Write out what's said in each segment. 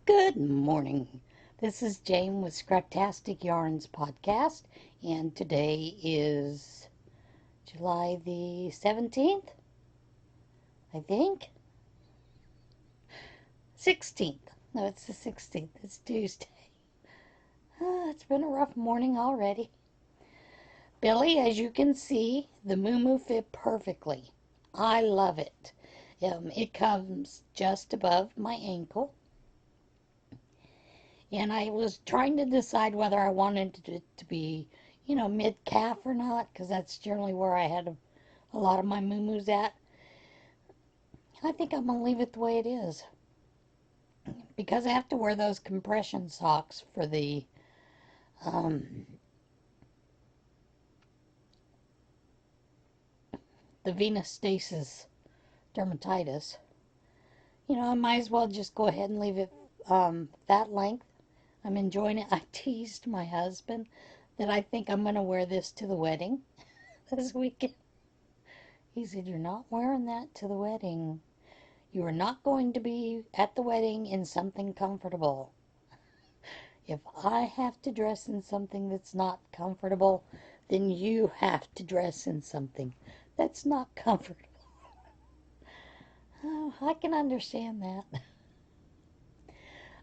Good morning. This is Jane with Scraptastic Yarns Podcast, and today is July the 17th, I think. 16th. No, it's the 16th. It's Tuesday. It's been a rough morning already. Billie, as you can see, the muumuu fit perfectly. I love it. It comes just above my ankle. And I was trying to decide whether I wanted it to be, mid-calf or not, because that's generally where I had a lot of my muumuus at. I think I'm going to leave it the way it is, because I have to wear those compression socks for the venous stasis dermatitis. I might as well just go ahead and leave it that length. I'm enjoying it. I teased my husband that I think I'm going to wear this to the wedding this weekend. He said, "You're not wearing that to the wedding. You are not going to be at the wedding in something comfortable. If I have to dress in something that's not comfortable, then you have to dress in something that's not comfortable." Oh, I can understand that.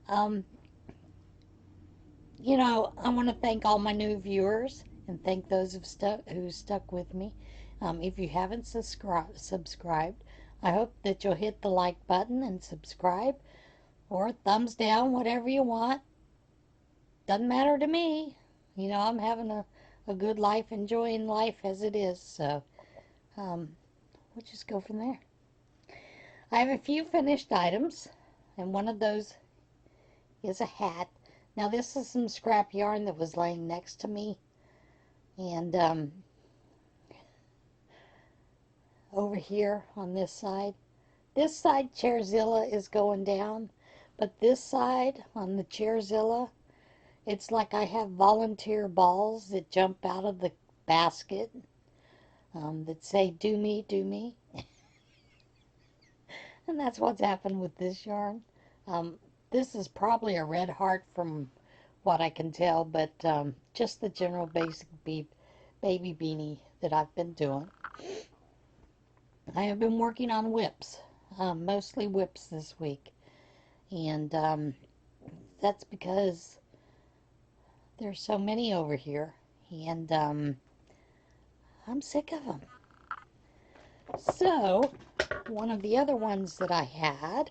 Um, I want to thank all my new viewers and thank those who stuck with me. If you haven't subscribed, I hope that you'll hit the like button and subscribe, or thumbs down, whatever you want. Doesn't matter to me. I'm having a good life, enjoying life as it is. So we'll just go from there. I have a few finished items, and one of those is a hat. Now, this is some scrap yarn that was laying next to me, and over here on this side Chairzilla is going down, but this side on the Chairzilla, it's like I have volunteer balls that jump out of the basket that say, "Do me, do me." And that's what's happened with this yarn. This is probably a red heart from what I can tell, but just the general basic baby beanie that I've been doing. I have been working on whips, mostly whips this week, and that's because there's so many over here, and I'm sick of them. So, one of the other ones that I had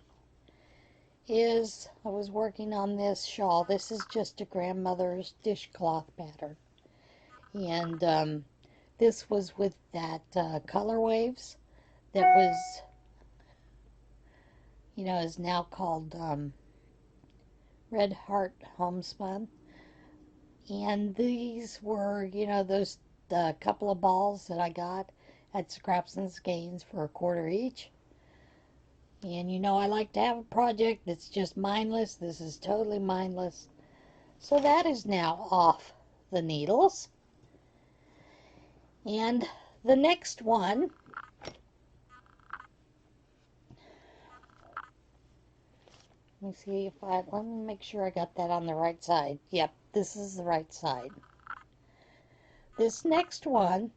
is I was working on this shawl. This is just a grandmother's dishcloth pattern. And this was with that Color Waves that was, is now called Red Heart Homespun. And these were, those couple of balls that I got at Scraps and Skeins for $1 each. And I like to have a project that's just mindless. This is totally mindless. So that is now off the needles. And the next one, let me make sure I got that on the right side. Yep, this is the right side. This next one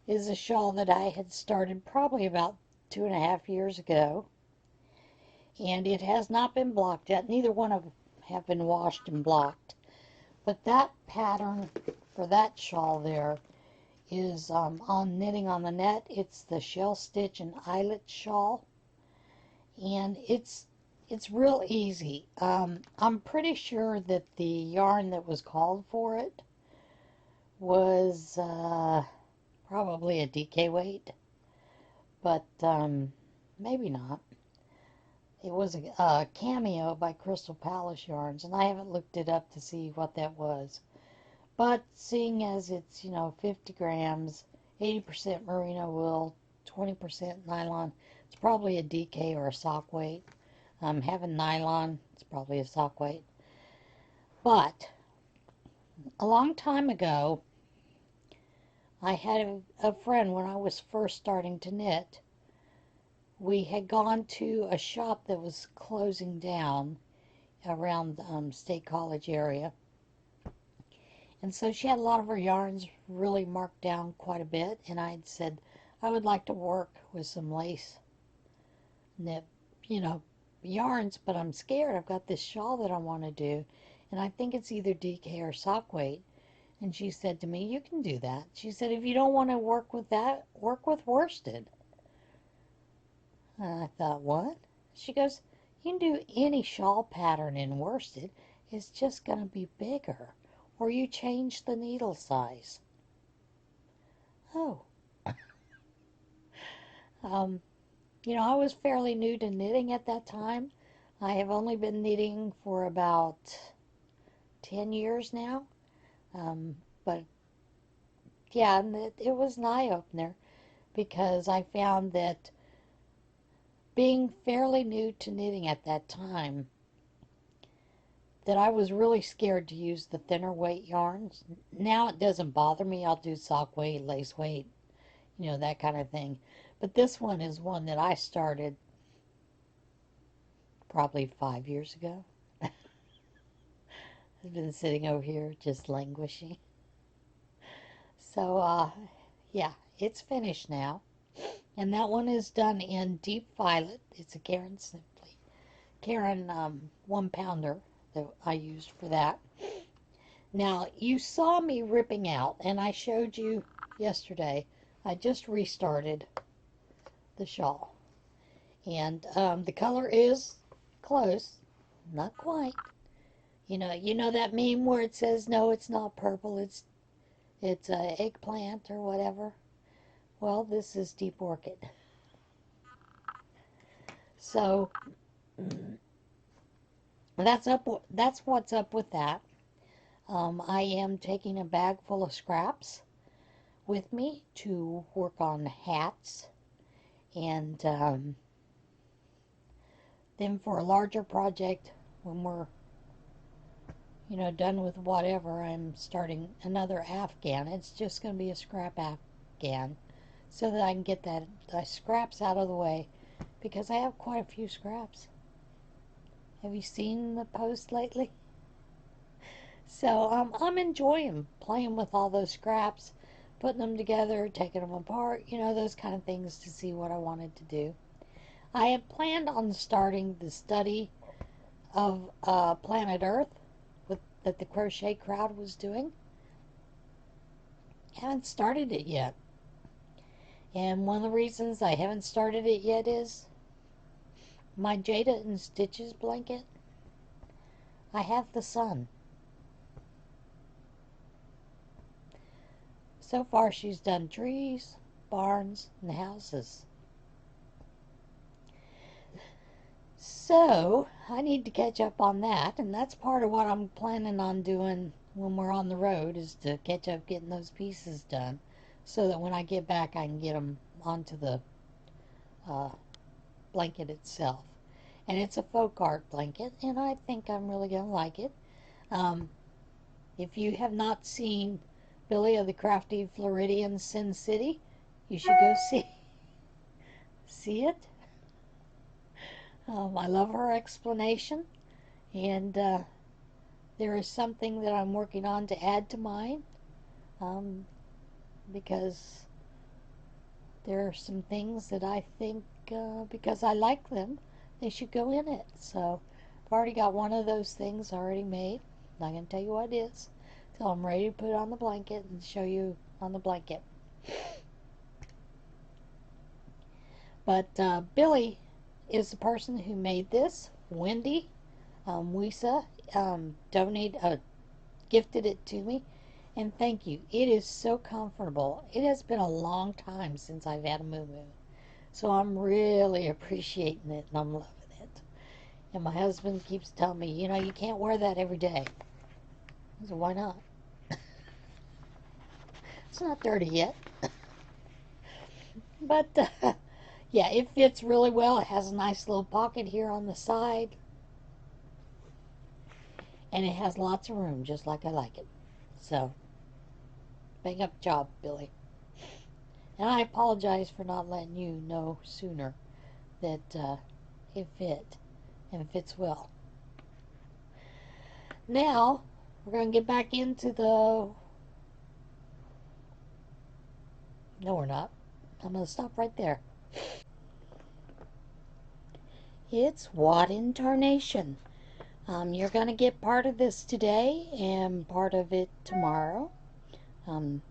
is a shawl that I had started probably about 2.5 years ago. And it has not been blocked yet. Neither one of them have been washed and blocked. But that pattern for that shawl there is on Knitting on the Net. It's the Shell Stitch and Eyelet shawl. And it's real easy. I'm pretty sure that the yarn that was called for it was probably a DK weight, but maybe not. It was a cameo by Crystal Palace Yarns, and I haven't looked it up to see what that was. But seeing as it's, 50 grams, 80% merino wool, 20% nylon, it's probably a DK or a sock weight. Having nylon, it's probably a sock weight. But a long time ago, I had a friend when I was first starting to knit. We had gone to a shop that was closing down, around State College area. And so she had a lot of her yarns really marked down quite a bit, and I had said I would like to work with some lace knit, yarns, but I'm scared. I've got this shawl that I want to do, and I think it's either DK or sock weight. And she said to me, you can do that. She said, if you don't want to work with that, work with worsted. And I thought, what? She goes, you can do any shawl pattern in worsted. It's just going to be bigger. Or you change the needle size. Oh. I was fairly new to knitting at that time. I have only been knitting for about 10 years now. But yeah, it was an eye-opener because I found that being fairly new to knitting at that time, that I was really scared to use the thinner weight yarns. Now it doesn't bother me. I'll do sock weight, lace weight, that kind of thing. But this one is one that I started probably 5 years ago. I've been sitting over here just languishing. So, yeah, it's finished now. And that one is done in deep violet. It's a Karen 1-pounder that I used for that. Now, you saw me ripping out, and I showed you yesterday. I just restarted the shawl. And the color is close, not quite. You know that meme where it says, no, it's not purple, it's eggplant or whatever. Well, this is deep orchid. So that's what's up with that. I am taking a bag full of scraps with me to work on hats, and then for a larger project, when we're done with whatever, I'm starting another Afghan. It's just going to be a scrap Afghan, so that I can get the scraps out of the way, because I have quite a few scraps. Have you seen the post lately? So I'm enjoying playing with all those scraps, putting them together, taking them apart, those kind of things to see what I wanted to do. I had planned on starting the study of planet Earth that the crochet crowd was doing. Haven't started it yet. And one of the reasons I haven't started it yet is my Jada and Stitches blanket. I have the sun. So far she's done trees, barns, and houses. So I need to catch up on that, and that's part of what I'm planning on doing when we're on the road, is to catch up getting those pieces done, so that when I get back I can get them onto the blanket itself. And it's a folk art blanket, and I think I'm really going to like it. If you have not seen Billie of the Crafty Floridian Sin City, you should go see it. I love her explanation, and there is something that I'm working on to add to mine, because there are some things that I think, because I like them, they should go in it. So I've already got one of those things already made. I'm not going to tell you what it is till I'm ready to put it on the blanket and show you on the blanket. But Billie is the person who made this. Wendy, Wisa, gifted it to me, and thank you. It is so comfortable. It has been a long time since I've had a muumuu, so I'm really appreciating it, and I'm loving it. And my husband keeps telling me, you can't wear that every day. I said, why not? It's not dirty yet. But yeah, it fits really well. It has a nice little pocket here on the side. And it has lots of room, just like I like it. So, bang up job, Billie. And I apologize for not letting you know sooner that it fit, and it fits well. Now, we're going to get back into the... No, we're not. I'm going to stop right there. It's what in tarnation? You're going to get part of this today and part of it tomorrow. I'm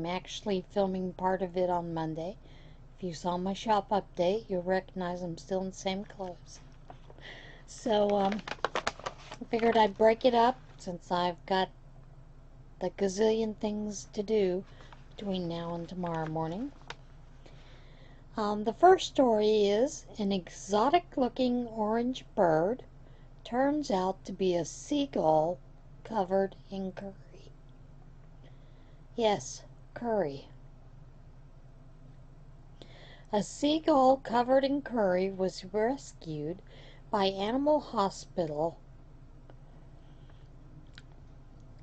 actually filming part of it on Monday. If you saw my shop update, you'll recognize I'm still in the same clothes. So, I figured I'd break it up since I've got the gazillion things to do between now and tomorrow morning. The first story is an exotic-looking orange bird turns out to be a seagull covered in curry. Yes, curry. A seagull covered in curry was rescued by Animal Hospital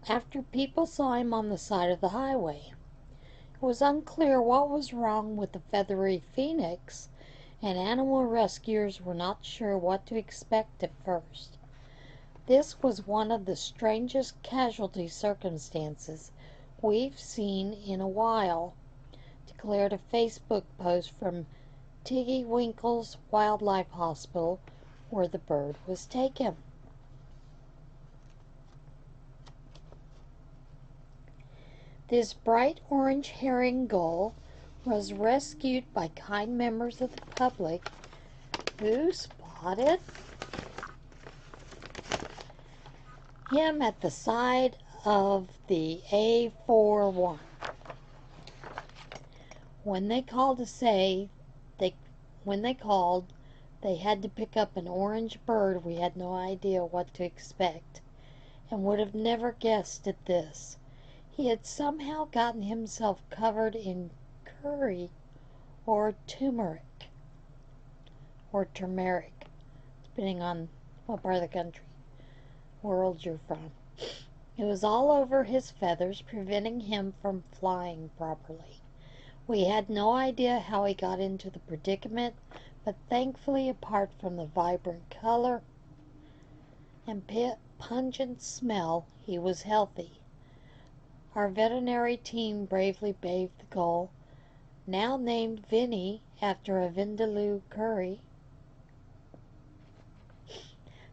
after people saw him on the side of the highway. It was unclear what was wrong with the feathery phoenix, and animal rescuers were not sure what to expect at first. This was one of the strangest casualty circumstances we've seen in a while, declared a Facebook post from Tiggy Winkle's Wildlife Hospital, where the bird was taken. This bright orange herring gull was rescued by kind members of the public who spotted him at the side of the A41. When they called, they had to pick up an orange bird. We had no idea what to expect and would have never guessed at this. He had somehow gotten himself covered in curry or turmeric, depending on what part of the country, world you're from. It was all over his feathers, preventing him from flying properly. We had no idea how he got into the predicament, but thankfully, apart from the vibrant color and pungent smell, he was healthy. Our veterinary team bravely bathed the gull, now named Vinny after a Vindaloo curry,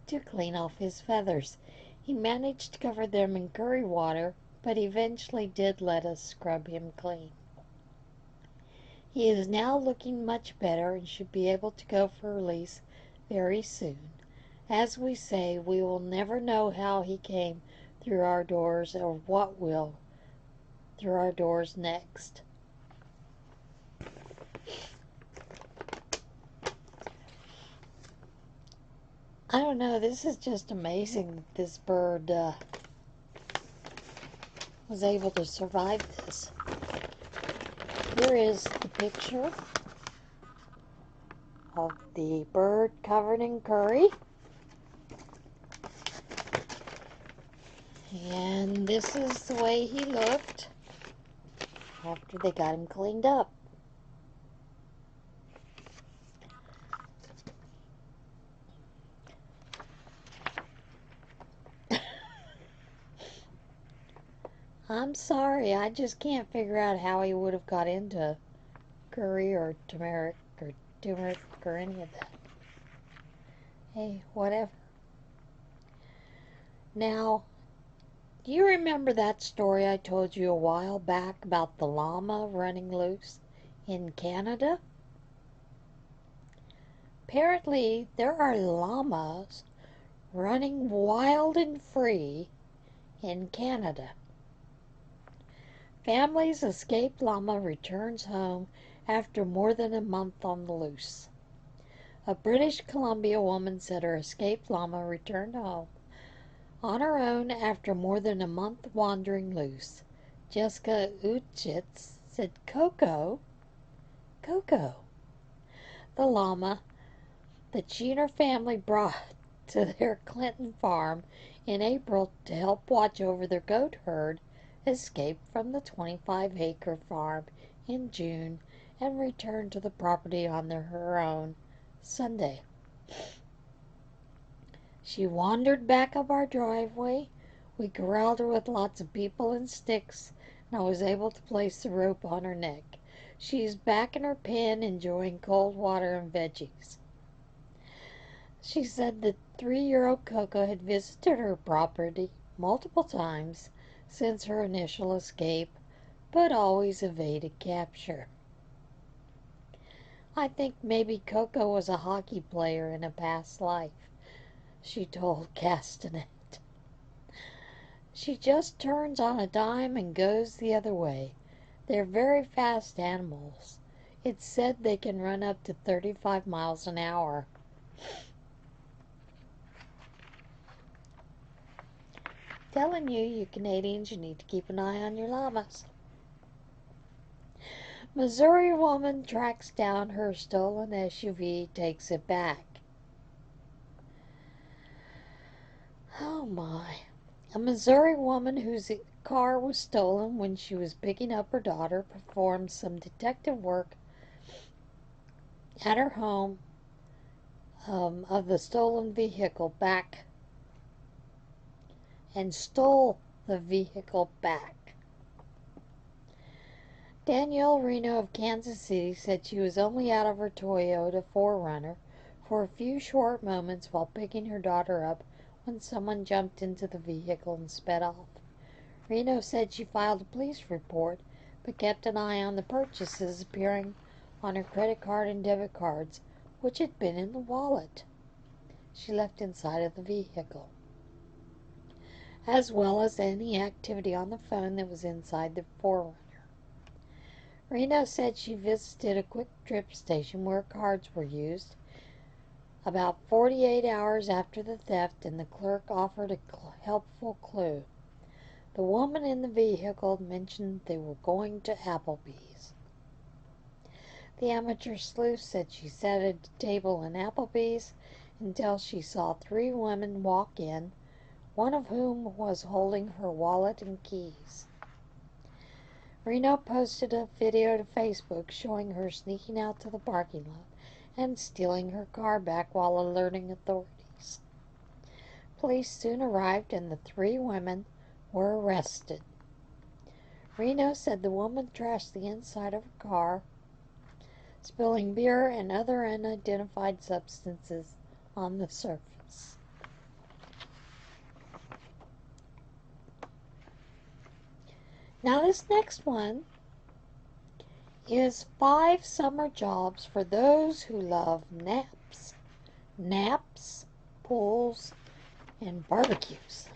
to clean off his feathers. He managed to cover them in curry water, but eventually did let us scrub him clean. He is now looking much better and should be able to go for release very soon. As we say, we will never know how he came through our doors or what will through our doors next. I don't know, this is just amazing that this bird was able to survive this. Here is the picture of the bird covered in curry. And this is the way he looked after they got him cleaned up. I'm sorry, I just can't figure out how he would have got into curry or turmeric or any of that. Hey, whatever. Now, do you remember that story I told you a while back about the llama running loose in Canada? Apparently, there are llamas running wild and free in Canada. Family's escaped llama returns home after more than a month on the loose. A British Columbia woman said her escaped llama returned home on her own after more than a month wandering loose. Jessica Uchitz said, Coco, the llama that she and her family brought to their Clinton farm in April to help watch over their goat herd, escaped from the 25-acre farm in June and returned to the property on her own Sunday. She wandered back up our driveway, We corralled her with lots of people and sticks, and I was able to place the rope on her neck. She's back in her pen enjoying cold water and veggies. She said that 3-year-old Coco had visited her property multiple times since her initial escape, but always evaded capture. I think maybe Coco was a hockey player in a past life, she told Castanet. She just turns on a dime and goes the other way. They're very fast animals. It's said they can run up to 35 miles an hour. Telling you Canadians, you need to keep an eye on your llamas. Missouri woman tracks down her stolen SUV, takes it back. Oh my. A Missouri woman whose car was stolen when she was picking up her daughter performed some detective work at her home of the stolen vehicle back and stole the vehicle back. Danielle Reno of Kansas City said she was only out of her Toyota 4Runner for a few short moments while picking her daughter up when someone jumped into the vehicle and sped off. Reno said she filed a police report but kept an eye on the purchases appearing on her credit card and debit cards, which had been in the wallet she left inside of the vehicle, as well as any activity on the phone that was inside the 4Runner. Reno said she visited a quick trip station where cards were used about 48 hours after the theft, and the clerk offered a helpful clue. The woman in the vehicle mentioned they were going to Applebee's. The amateur sleuth said she sat at a table in Applebee's until she saw 3 women walk in, one of whom was holding her wallet and keys. Reno posted a video to Facebook showing her sneaking out to the parking lot and stealing her car back while alerting authorities. Police soon arrived and the 3 women were arrested. Reno said the woman trashed the inside of her car, spilling beer and other unidentified substances on the surface. Now this next one is 5 summer jobs for those who love naps, pools, and barbecues.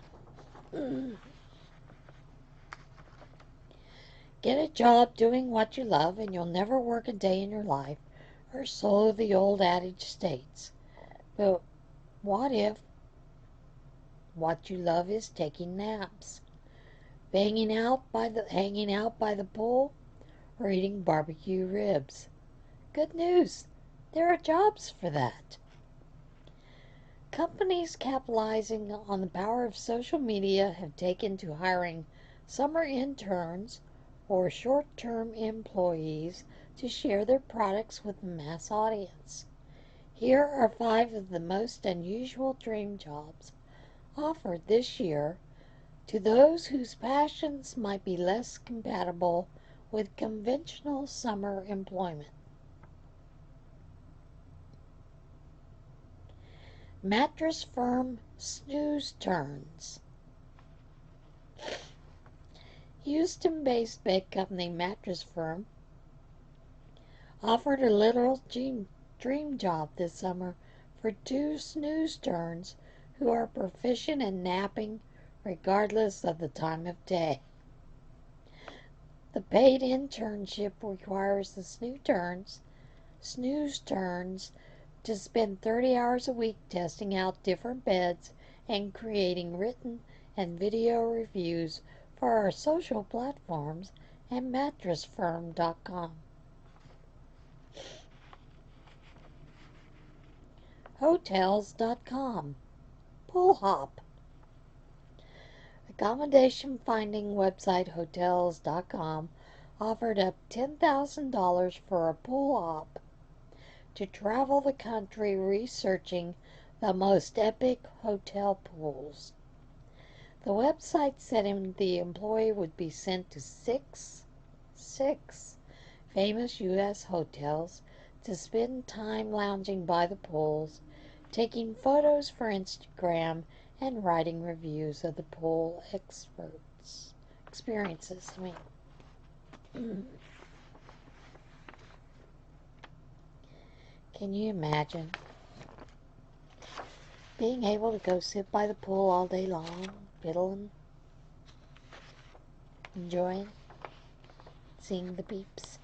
Get a job doing what you love and you'll never work a day in your life, or so the old adage states. But what if what you love is taking naps, hanging out by the pool, or eating barbecue ribs? Good news, there are jobs for that. Companies capitalizing on the power of social media have taken to hiring summer interns or short-term employees to share their products with the mass audience. Here are 5 of the most unusual dream jobs offered this year to those whose passions might be less compatible with conventional summer employment. Mattress firm Snooze Turns. Houston-based bed company Mattress Firm offered a literal dream job this summer for 2 snooze turns who are proficient in napping regardless of the time of day. The paid internship requires the snooze turns to spend 30 hours a week testing out different beds and creating written and video reviews for our social platforms and mattressfirm.com. Hotels.com. Pool hop. Accommodation finding website Hotels.com offered up $10,000 for a pool hop to travel the country researching the most epic hotel pools. The website said the employee would be sent to six famous U.S. hotels to spend time lounging by the pools, taking photos for Instagram, and writing reviews of the pool experiences. Can you imagine being able to go sit by the pool all day long, fiddling, enjoying, seeing the peeps?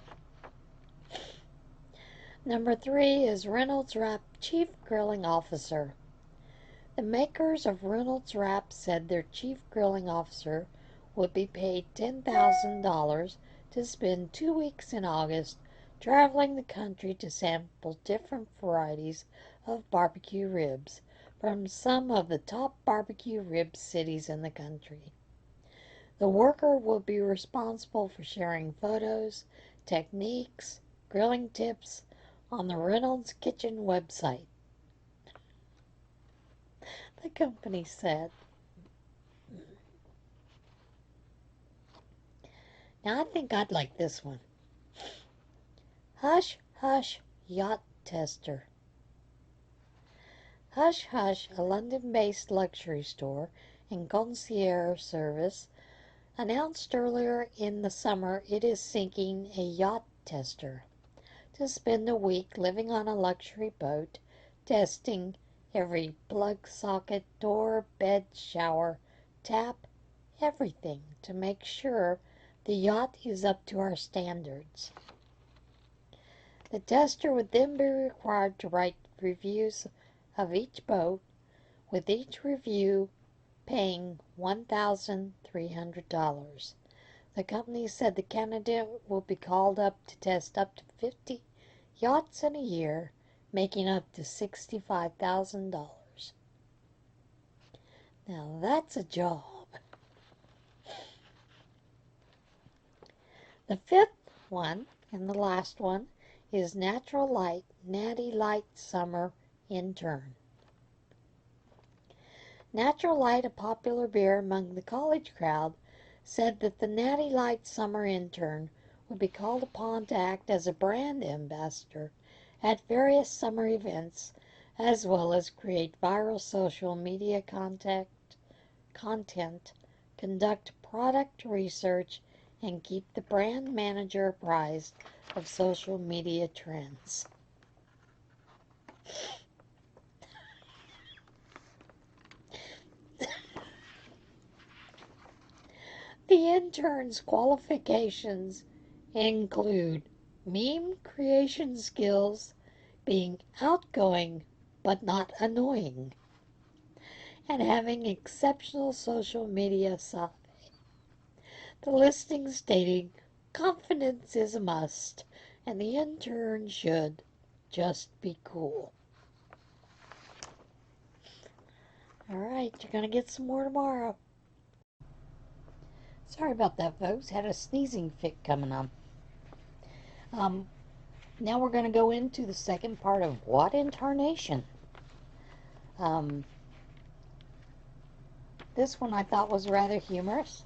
Number 3 is Reynolds Wrap Chief Grilling Officer. The makers of Reynolds Wrap said their chief grilling officer would be paid $10,000 to spend 2 weeks in August traveling the country to sample different varieties of barbecue ribs from some of the top barbecue rib cities in the country. The worker will be responsible for sharing photos, techniques, grilling tips on the Reynolds Kitchen website, the company said. Now I think I'd like this one. Hush Hush Yacht Tester. Hush Hush, a London-based luxury store and concierge service, announced earlier in the summer it is seeking a yacht tester to spend a week living on a luxury boat, testing every plug, socket, door, bed, shower, tap, everything to make sure the yacht is up to our standards. The tester would then be required to write reviews of each boat, with each review paying $1,300. The company said the candidate will be called up to test up to 50 yachts in a year, making up to $65,000. Now that's a job. The 5th one, and the last one, is Natural Light, Natty Light Summer Intern. Natural Light, a popular beer among the college crowd, said that the Natty Light Summer Intern would be called upon to act as a brand ambassador at various summer events, as well as create viral social media content, conduct product research, and keep the brand manager apprised of social media trends. The intern's qualifications include meme creation skills, being outgoing but not annoying, and having exceptional social media savvy. The listing stating confidence is a must, and the intern should just be cool. All right, you're going to get some more tomorrow. Sorry about that, folks. Had a sneezing fit coming on. Now we're going to go into the second part of what in tarnation. This one I thought was rather humorous.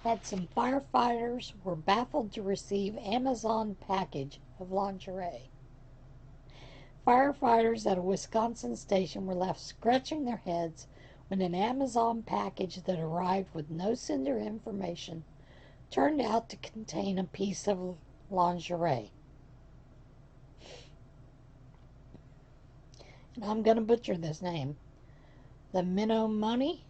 Had some firefighters were baffled to receive Amazon package of lingerie. Firefighters at a Wisconsin station were left scratching their heads when an Amazon package that arrived with no sender information turned out to contain a piece of lingerie. And I'm going to butcher this name. The Menominee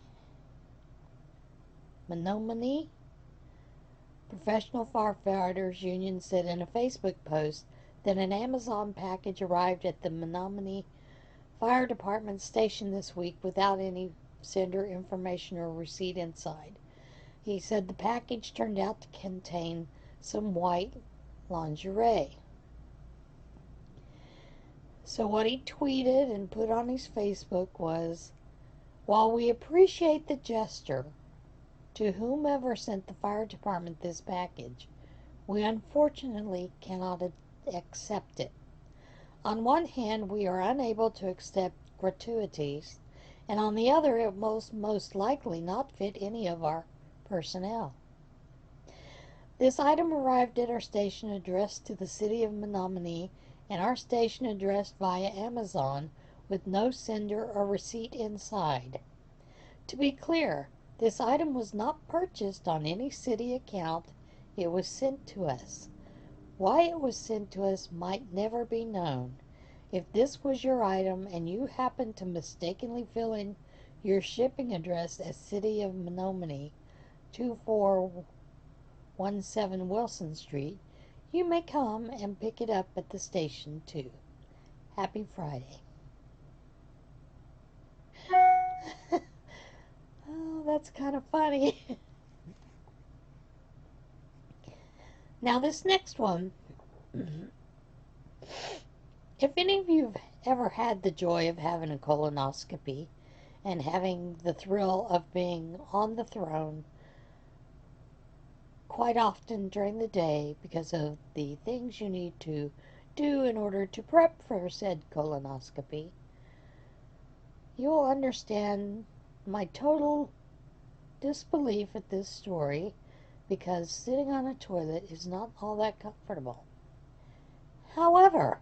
Professional Firefighters Union said in a Facebook post that an Amazon package arrived at the Menominee Fire Department station this week without any sender information or receipt inside. He said the package turned out to contain some white lingerie. So what he tweeted and put on his Facebook was, "While we appreciate the gesture to whomever sent the fire department this package, we unfortunately cannot accept it. On one hand, we are unable to accept gratuities, and on the other it most likely not fit any of our personnel. This item arrived at our station addressed to the city of Menominee and our station addressed via Amazon with no sender or receipt inside. To be clear, this item was not purchased on any city account. It was sent to us. Why it was sent to us might never be known. If this was your item and you happened to mistakenly fill in your shipping address as City of Menominee, 2417 Wilson Street, you may come and pick it up at the station too. Happy Friday. Oh, that's kind of funny. Now this next one, if any of you have ever had the joy of having a colonoscopy and having the thrill of being on the throne quite often during the day because of the things you need to do in order to prep for said colonoscopy, you will understand my total disbelief at this story, because sitting on a toilet is not all that comfortable. However,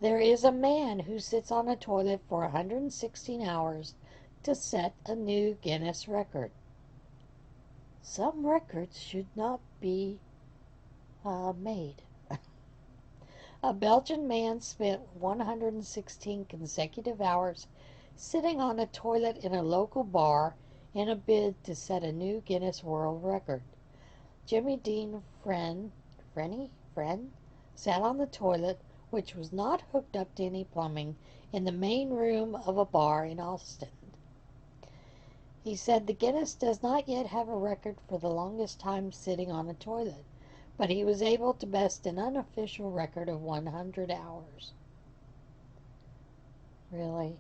there is a man who sits on a toilet for 116 hours to set a new Guinness record. Some records should not be made. A Belgian man spent 116 consecutive hours sitting on a toilet in a local bar in a bid to set a new Guinness World Record. Jimmy Dean Friend sat on the toilet, which was not hooked up to any plumbing, in the main room of a bar in Austin. He said the Guinness does not yet have a record for the longest time sitting on a toilet, but he was able to best an unofficial record of 100 hours. Really?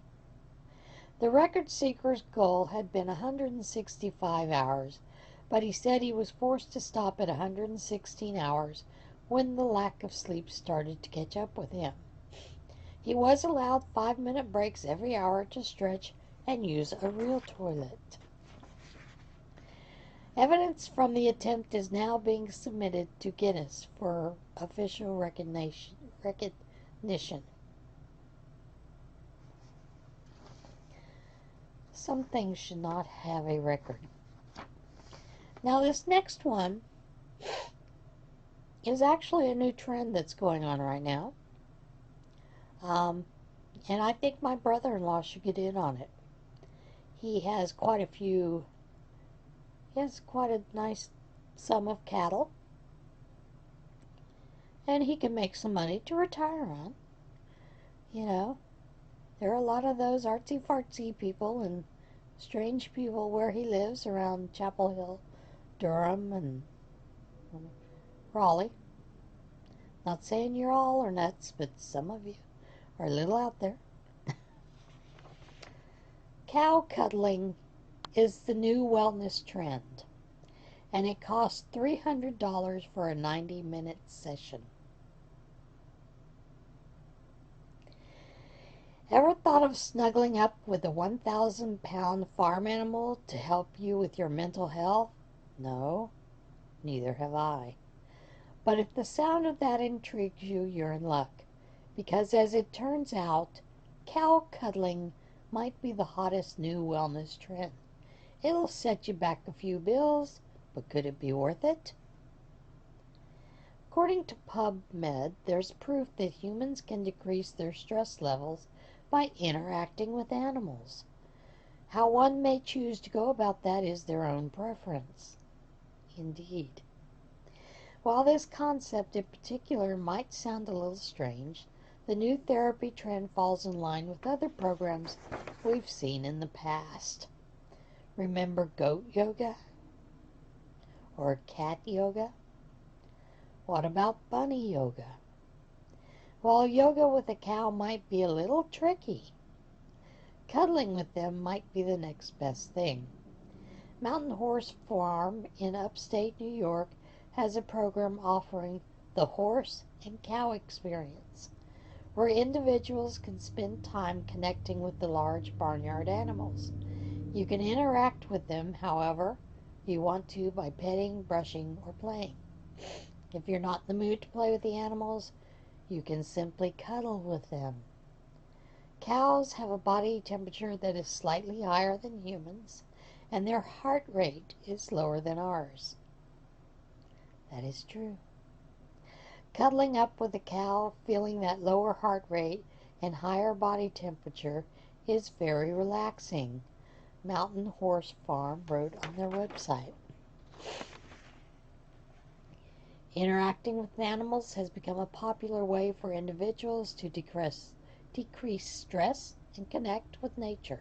The record seeker's goal had been 165 hours, but he said he was forced to stop at 116 hours when the lack of sleep started to catch up with him. He was allowed 5-minute breaks every hour to stretch and use a real toilet. Evidence from the attempt is now being submitted to Guinness for official recognition. Some things should not have a record. Now this next one is actually a new trend that's going on right now. And I think my brother-in-law should get in on it. He has quite a nice sum of cattle, and he can make some money to retire on. You know, there are a lot of those artsy-fartsy people and strange people where he lives around Chapel Hill, Durham, and Raleigh. Not saying you're all are nuts, but some of you are a little out there. Cow cuddling is the new wellness trend, and it costs $300 for a 90-minute session. Ever thought of snuggling up with a 1,000-pound farm animal to help you with your mental health? No, neither have I. But if the sound of that intrigues you, you're in luck, because as it turns out, cow cuddling might be the hottest new wellness trend. It'll set you back a few bills, but could it be worth it? According to PubMed, there's proof that humans can decrease their stress levels by interacting with animals. How one may choose to go about that is their own preference. Indeed. While this concept in particular might sound a little strange, the new therapy trend falls in line with other programs we've seen in the past. Remember goat yoga? Or cat yoga? What about bunny yoga? While yoga with a cow might be a little tricky, cuddling with them might be the next best thing. Mountain Horse Farm in upstate New York has a program offering the horse and cow experience, where individuals can spend time connecting with the large barnyard animals. You can interact with them however you want to by petting, brushing, or playing. If you're not in the mood to play with the animals, you can simply cuddle with them. Cows have a body temperature that is slightly higher than humans, and their heart rate is lower than ours. That is true. Cuddling up with a cow, feeling that lower heart rate and higher body temperature is very relaxing, Mountain Horse Farm wrote on their website. Interacting with animals has become a popular way for individuals to decrease stress and connect with nature.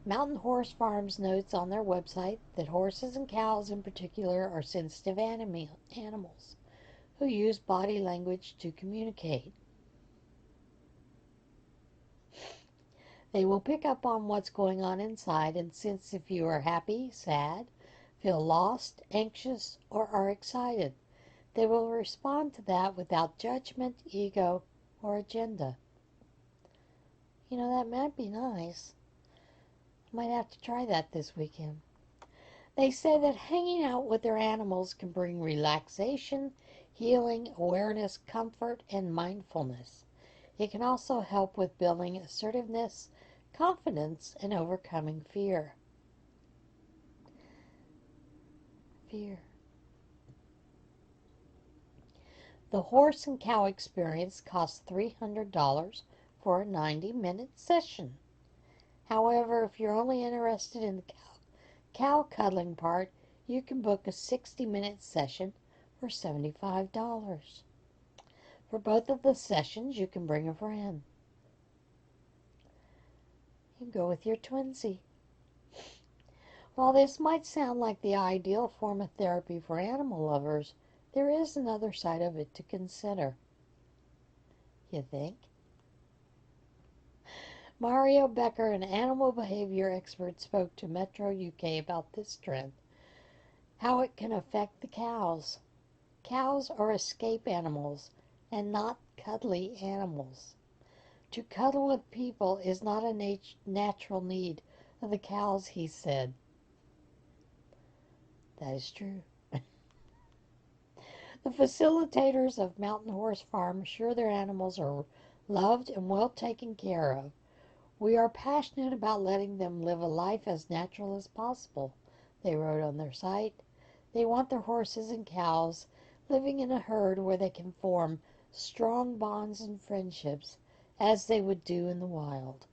Mountain Horse Farms notes on their website that horses and cows in particular are sensitive animals who use body language to communicate. They will pick up on what's going on inside and sense if you are happy, sad, feel lost, anxious, or are excited. They will respond to that without judgment, ego, or agenda. You know, that might be nice. Might have to try that this weekend. They say that hanging out with their animals can bring relaxation, healing, awareness, comfort, and mindfulness. It can also help with building assertiveness, confidence, and overcoming fear. The horse and cow experience costs $300 for a 90-minute session. However, if you're only interested in the cow cuddling part, you can book a 60-minute session for $75. For both of the sessions, you can bring a friend. You can go with your twinsy. While this might sound like the ideal form of therapy for animal lovers, there is another side of it to consider. You think? Mario Becker, an animal behavior expert, spoke to Metro UK about this trend, how it can affect the cows. Cows are escape animals and not cuddly animals. To cuddle with people is not a natural need of the cows, he said. That is true. The facilitators of Mountain Horse Farm assure their animals are loved and well taken care of. We are passionate about letting them live a life as natural as possible, they wrote on their site. They want their horses and cows living in a herd where they can form strong bonds and friendships as they would do in the wild.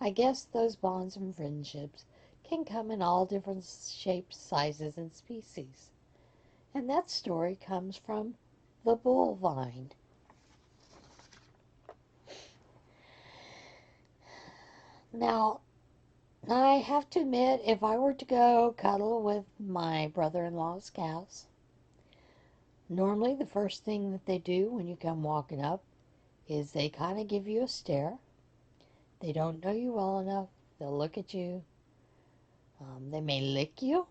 I guess those bonds and friendships can come in all different shapes, sizes, and species. And that story comes from the Bull Vine. Now, I have to admit, if I were to go cuddle with my brother-in-law's cows, normally the first thing that they do when you come walking up is they kind of give you a stare. They don't know you well enough. They'll look at you. They may lick you.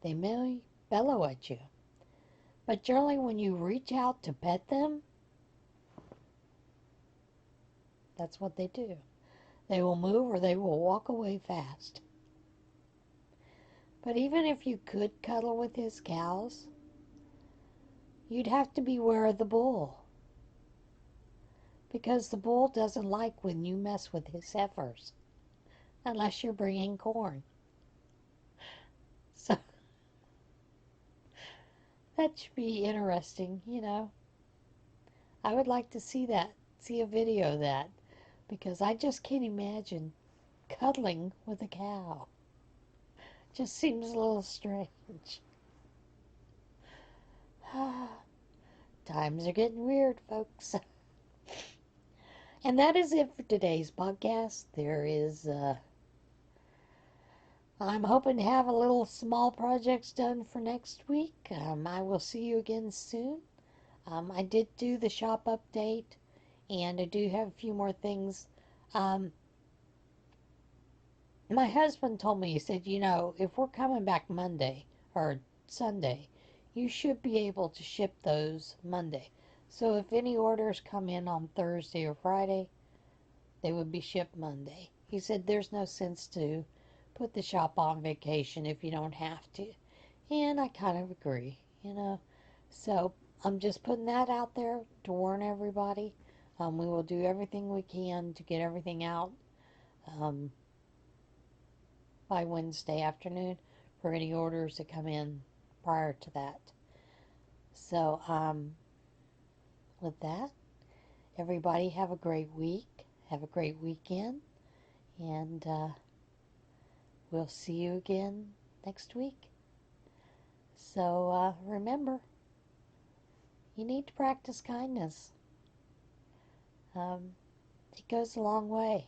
They may bellow at you. But generally when you reach out to pet them, that's what they do. They will move or they will walk away fast. But even if you could cuddle with his cows, you'd have to beware of the bull. Because the bull doesn't like when you mess with his heifers, unless you're bringing corn. So that should be interesting, you know. I would like to see a video of that, because I just can't imagine cuddling with a cow. Just seems a little strange. Times are getting weird, folks. And that is it for today's podcast. I'm hoping to have a little small projects done for next week. I will see you again soon. I did do the shop update, and I do have a few more things. My husband told me, he said, you know, if we're coming back Monday or Sunday, you should be able to ship those Monday. So if any orders come in on Thursday or Friday, they would be shipped Monday. He said there's no sense to put the shop on vacation if you don't have to. And I kind of agree, you know. So I'm just putting that out there to warn everybody. We will do everything we can to get everything out um, by Wednesday afternoon for any orders that come in prior to that. So with that, everybody have a great week. Have a great weekend. And we'll see you again next week. So remember, you need to practice kindness. It goes a long way.